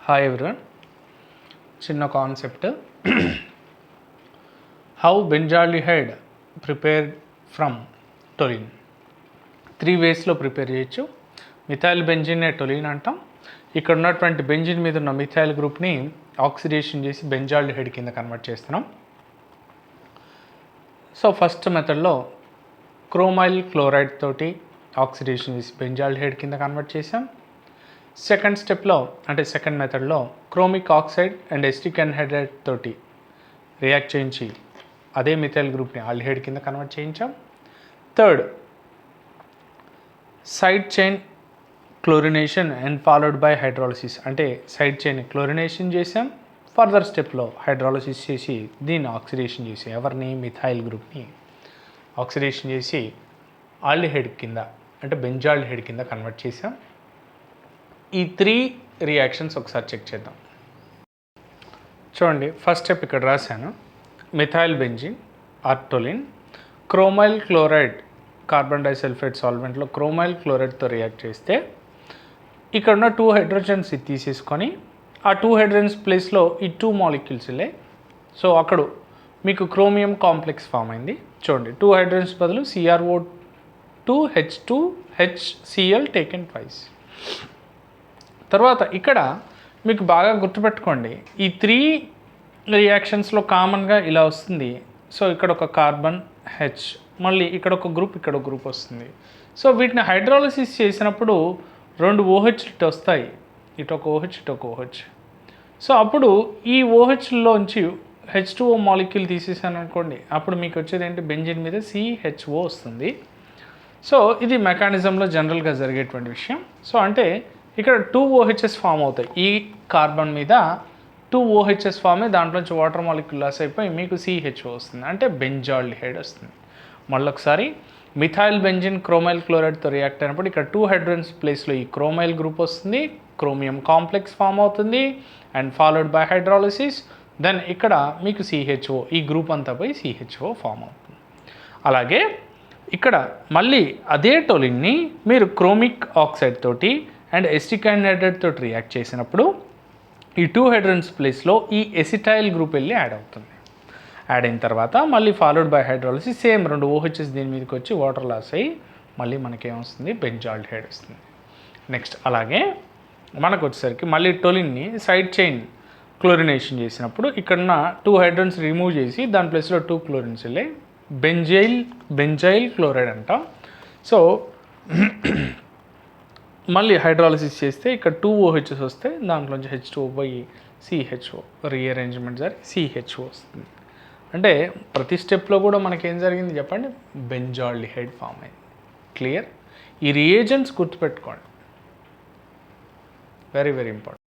Hi everyone, చిన్న concept. How benzaldehyde prepared from toluene. 3 వేస్లో prepare చేయొచ్చు. మిథైల్ బెంజిన్నే టొలిన్ అంటాం. ఇక్కడ ఉన్నటువంటి బెంజిన్ మీద ఉన్న మిథైల్ గ్రూప్ని ఆక్సిడేషన్ చేసి బెంజాల్డిహైడ్ కింద కన్వర్ట్ చేస్తున్నాం. సో ఫస్ట్ మెథడ్లో క్రోమైల్ క్లోరైడ్ తోటి ఆక్సిడేషన్ చేసి బెంజాల్డిహైడ్ కింద కన్వర్ట్ చేసాం. సెకండ్ స్టెప్లో అంటే సెకండ్ మెథడ్లో chromic oxide and acetic anhydride తోటి రియాక్ట్ చేయించి అదే మిథైల్ గ్రూప్ని ఆల్డిహైడ్ కింద కన్వర్ట్ చేయించాం. Third, side chain chlorination and followed by hydrolysis, అంటే సైడ్ చైన్ క్లోరినేషన్ చేసాం. ఫర్దర్ స్టెప్లో హైడ్రాలసిస్ చేసి దీన్ని ఆక్సిడేషన్ చేసి ఎవరిని మిథైల్ గ్రూప్ని ఆక్సిడేషన్ చేసి ఆల్డిహైడ్ కింద అంటే బెంజాల్డిహైడ్ కింద కన్వర్ట్ చేసాం. ఈ 3 రియాక్షన్స్ ఒకసారి చెక్ చేద్దాం. చూడండి, ఫస్ట్ స్టెప్ ఇక్కడ రాశాను. Methyl benzene or toluene chromyl chloride carbon disulphide సాల్వెంట్లో క్రోమైల్ క్లోరైడ్తో రియాక్ట్ చేస్తే ఇక్కడ ఉన్న 2 హైడ్రోజన్స్ తీసేసుకొని ఆ 2 హైడ్రోజన్స్ ప్లేస్లో ఈ 2 మాలిక్యూల్స్ వెళ్ళాయి. సో అక్కడ మీకు క్రోమియం కాంప్లెక్స్ ఫామ్ అయింది. చూడండి, 2 హైడ్రోజన్స్ బదులు CrO2H2HCl టేకెన్ ట్వైస్. తర్వాత ఇక్కడ మీకు బాగా గుర్తుపెట్టుకోండి, ఈ 3 రియాక్షన్స్లో కామన్గా ఇలా వస్తుంది. సో ఇక్కడ ఒక కార్బన్ హెచ్, మళ్ళీ ఇక్కడ ఒక గ్రూప్, ఇక్కడ ఒక గ్రూప్ వస్తుంది. సో వీటిని హైడ్రాలసిస్ చేసినప్పుడు 2 OH ఇటు వస్తాయి, ఇటు ఒక OH, ఇటు ఒక OH. సో అప్పుడు ఈ OHలోంచి H2O మాలిక్యూల్ తీసేసాను అనుకోండి, అప్పుడు మీకు వచ్చేది ఏంటి, బెంజిన్ మీద CHO వస్తుంది. సో ఇది మెకానిజంలో జనరల్గా జరిగేటువంటి విషయం. సో అంటే ఇక్కడ 2 OHs ఫామ్ అవుతాయి. ఈ కార్బన్ మీద 2 OHs ఫామ్ అయ్యి దాంట్లోంచి వాటర్ మాలిక్యూల్ లాస్ అయిపోయి మీకు CHO వస్తుంది, అంటే బెంజాల్డిహైడ్ వస్తుంది. మళ్ళొకసారి మిథైల్ బెంజిన్ క్రోమైల్ క్లోరైడ్తో రియాక్ట్ అయినప్పుడు ఇక్కడ 2 హైడ్రోజన్స్ ప్లేస్లో ఈ క్రోమైల్ గ్రూప్ వస్తుంది, క్రోమియం కాంప్లెక్స్ ఫామ్ అవుతుంది and followed by hydrolysis. Then ఇక్కడ మీకు CHO, ఈ గ్రూప్ అంతా పోయి CHO ఫామ్ అవుతుంది. అలాగే ఇక్కడ మళ్ళీ అదే టొలిన్ని మీరు క్రోమిక్ ఆక్సైడ్ తోటి అండ్ ఎస్టిక్ అన్హైడ్రైడ్ తోటి రియాక్ట్ చేసినప్పుడు ఈ 2 హైడ్రోజన్స్ ప్లేస్లో ఈ ఎసిటైల్ గ్రూప్ వెళ్ళి యాడ్ అవుతుంది. యాడ్ అయిన తర్వాత మళ్ళీ followed by hydrolysis same 2 OHs దీని మీదకి వచ్చి వాటర్ లాస్ అయ్యి మళ్ళీ మనకేమొస్తుంది, బెంజాల్డిహైడ్ వస్తుంది. నెక్స్ట్ అలాగే మనకు వచ్చేసరికి మళ్ళీ టొలిన్ని సైడ్ చైన్ క్లోరినేషన్ చేసినప్పుడు ఇక్కడున్న 2 హైడ్రోజన్స్ రిమూవ్ చేసి దాని ప్లేస్లో 2 క్లోరిన్స్ వెళ్ళి బెంజైల్ క్లోరైడ్ అంటాం. సో మళ్ళీ హైడ్రాలసిస్ చేస్తే ఇక్కడ 2 OHs వస్తే దాంట్లోంచి H2O పోయి CHO రీఅరేంజ్మెంట్ జరిగి CHO వస్తుంది. అంటే ప్రతి స్టెప్లో కూడా మనకేం జరిగింది చెప్పండి, బెంజాల్డిహైడ్ ఫామ్ అయింది. క్లియర్? ఈ రియేజెంట్స్ గుర్తుపెట్టుకోండి, వెరీ వెరీ ఇంపార్టెంట్.